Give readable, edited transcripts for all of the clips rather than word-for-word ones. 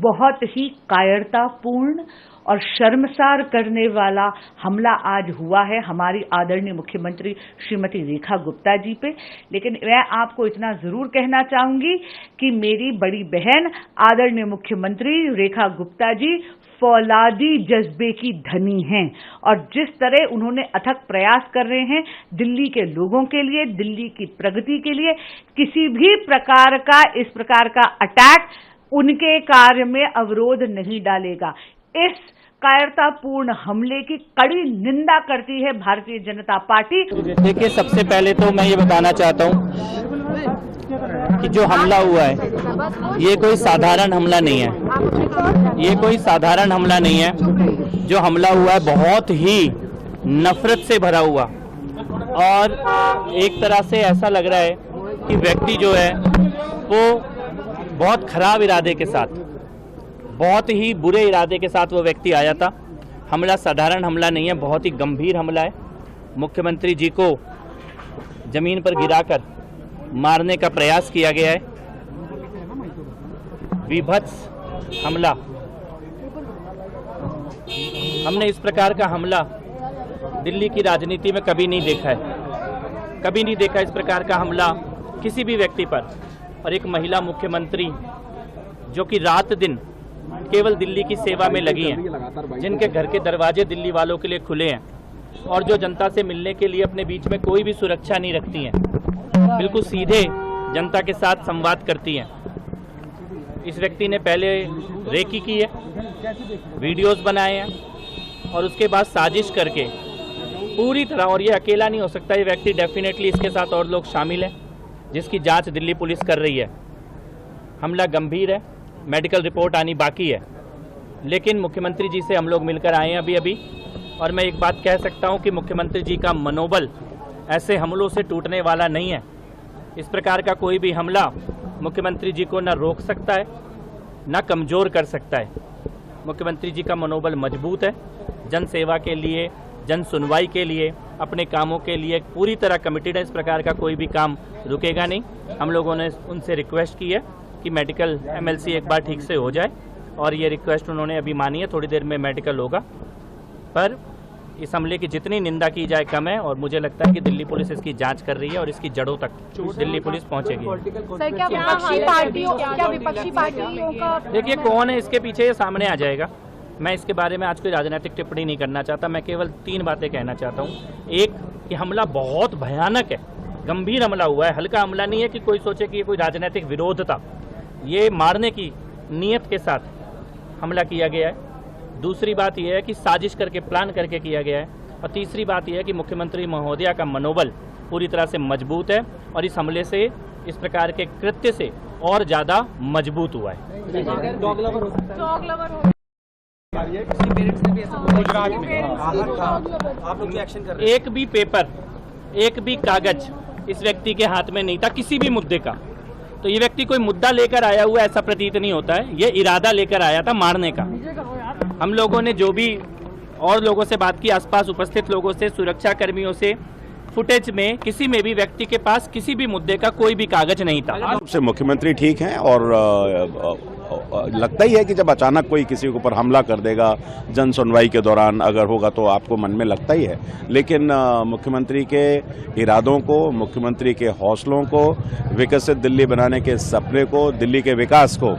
बहुत ही कायरतापूर्ण और शर्मसार करने वाला हमला आज हुआ है हमारी आदरणीय मुख्यमंत्री श्रीमती रेखा गुप्ता जी पे। लेकिन मैं आपको इतना जरूर कहना चाहूंगी कि मेरी बड़ी बहन आदरणीय मुख्यमंत्री रेखा गुप्ता जी फौलादी जज्बे की धनी हैं और जिस तरह उन्होंने अथक प्रयास कर रहे हैं दिल्ली के लोगों के लिए, दिल्ली की प्रगति के लिए, किसी भी प्रकार का इस प्रकार का अटैक उनके कार्य में अवरोध नहीं डालेगा। इस कायरतापूर्ण हमले की कड़ी निंदा करती है भारतीय जनता पार्टी। देखिए, सबसे पहले तो मैं ये बताना चाहता हूँ कि जो हमला हुआ है ये कोई साधारण हमला नहीं है। ये कोई साधारण हमला नहीं है। जो हमला हुआ है बहुत ही नफरत से भरा हुआ और एक तरह से ऐसा लग रहा है कि व्यक्ति जो है वो बहुत खराब इरादे के साथ, बहुत ही बुरे इरादे के साथ वो व्यक्ति आया था। हमला साधारण हमला नहीं है, बहुत ही गंभीर हमला है। मुख्यमंत्री जी को जमीन पर गिराकर मारने का प्रयास किया गया है। विभत्स हमला, हमने इस प्रकार का हमला दिल्ली की राजनीति में कभी नहीं देखा है। कभी नहीं देखा इस प्रकार का हमला किसी भी व्यक्ति पर। और एक महिला मुख्यमंत्री जो कि रात दिन केवल दिल्ली की सेवा में लगी हैं, जिनके घर के दरवाजे दिल्ली वालों के लिए खुले हैं और जो जनता से मिलने के लिए अपने बीच में कोई भी सुरक्षा नहीं रखती हैं, बिल्कुल सीधे जनता के साथ संवाद करती हैं। इस व्यक्ति ने पहले रेकी की है, वीडियोस बनाए हैं और उसके बाद साजिश करके पूरी तरह, और ये अकेला नहीं हो सकता, ये व्यक्ति डेफिनेटली इसके साथ और लोग शामिल हैं जिसकी जांच दिल्ली पुलिस कर रही है। हमला गंभीर है, मेडिकल रिपोर्ट आनी बाकी है, लेकिन मुख्यमंत्री जी से हम लोग मिलकर आए हैं अभी और मैं एक बात कह सकता हूं कि मुख्यमंत्री जी का मनोबल ऐसे हमलों से टूटने वाला नहीं है। इस प्रकार का कोई भी हमला मुख्यमंत्री जी को न रोक सकता है न कमज़ोर कर सकता है। मुख्यमंत्री जी का मनोबल मजबूत है, जन सेवा के लिए, जन सुनवाई के लिए, अपने कामों के लिए पूरी तरह कमिटेड है। इस प्रकार का कोई भी काम रुकेगा नहीं। हम लोगों ने उनसे रिक्वेस्ट की है कि मेडिकल एमएलसी एक बार ठीक से हो जाए और ये रिक्वेस्ट उन्होंने अभी मानी है। थोड़ी देर में मेडिकल होगा, पर इस हमले की जितनी निंदा की जाए कम है और मुझे लगता है कि दिल्ली पुलिस इसकी जांच कर रही है और इसकी जड़ों तक दिल्ली पुलिस पहुंचेगी। सर, क्या विपक्षी पार्टियों का देखिए कौन है इसके पीछे, ये सामने आ जाएगा। मैं इसके बारे में आज कोई राजनीतिक टिप्पणी नहीं करना चाहता। मैं केवल 3 बातें कहना चाहता हूँ। एक, कि हमला बहुत भयानक है, गंभीर हमला हुआ है, हल्का हमला नहीं है कि कोई सोचे कि ये कोई राजनीतिक विरोध था। ये मारने की नीयत के साथ हमला किया गया है। दूसरी बात यह है कि साजिश करके, प्लान करके किया गया है। और तीसरी बात यह है कि मुख्यमंत्री महोदया का मनोबल पूरी तरह से मजबूत है और इस हमले से, इस प्रकार के कृत्य से और ज़्यादा मजबूत हुआ है। एक भी पेपर, एक भी कागज इस व्यक्ति के हाथ में नहीं था किसी भी मुद्दे का। तो ये व्यक्ति कोई मुद्दा लेकर आया हुआ ऐसा प्रतीत नहीं होता है, ये इरादा लेकर आया था मारने का। हम लोगों ने जो भी और लोगों से बात की, आसपास उपस्थित लोगों से, सुरक्षा कर्मियों से, फुटेज में किसी में भी व्यक्ति के पास किसी भी मुद्दे का कोई भी कागज नहीं था। से मुख्यमंत्री ठीक हैं और लगता ही है कि जब अचानक कोई किसी के ऊपर हमला कर देगा जन सुनवाई के दौरान अगर होगा तो आपको मन में लगता ही है, लेकिन मुख्यमंत्री के इरादों को, मुख्यमंत्री के हौसलों को, विकसित दिल्ली बनाने के सपने को, दिल्ली के विकास को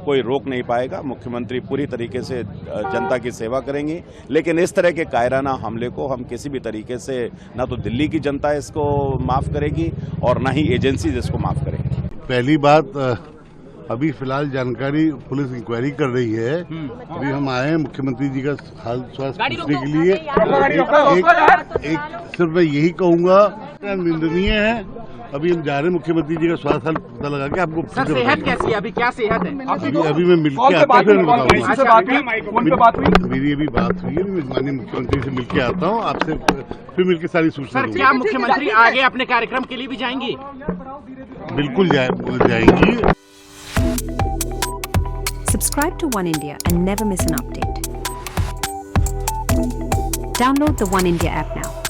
कोई रोक नहीं पाएगा। मुख्यमंत्री पूरी तरीके से जनता की सेवा करेंगी, लेकिन इस तरह के कायराना हमले को हम किसी भी तरीके से, ना तो दिल्ली की जनता इसको माफ करेगी और ना ही एजेंसी इसको माफ करेगी। पहली बात, अभी फिलहाल जानकारी पुलिस इंक्वायरी कर रही है। अभी हम आए हैं मुख्यमंत्री जी का हाल स्वास्थ्य पूछने के लिए। एक सिर्फ मैं यही कहूँगा, निंदनीय है। अभी हम जा रहे हैं मुख्यमंत्री जी का स्वास्थ्य हाल पता लगा के आपको सेहत कैसी है, अभी क्या सेहत है? अभी मैं मिलके आता हूँ, फिर बताऊँगा। मेरी अभी बात हुई है, मैं माननीय मुख्यमंत्री से मिलके आता हूँ, आपसे फिर मिलके सारी सूचना दूंगा। क्या मुख्यमंत्री आगे अपने कार्यक्रम के लिए भी जाएंगी? बिल्कुल जाएंगी। Subscribe to One India and never miss an update. Download the One India app now.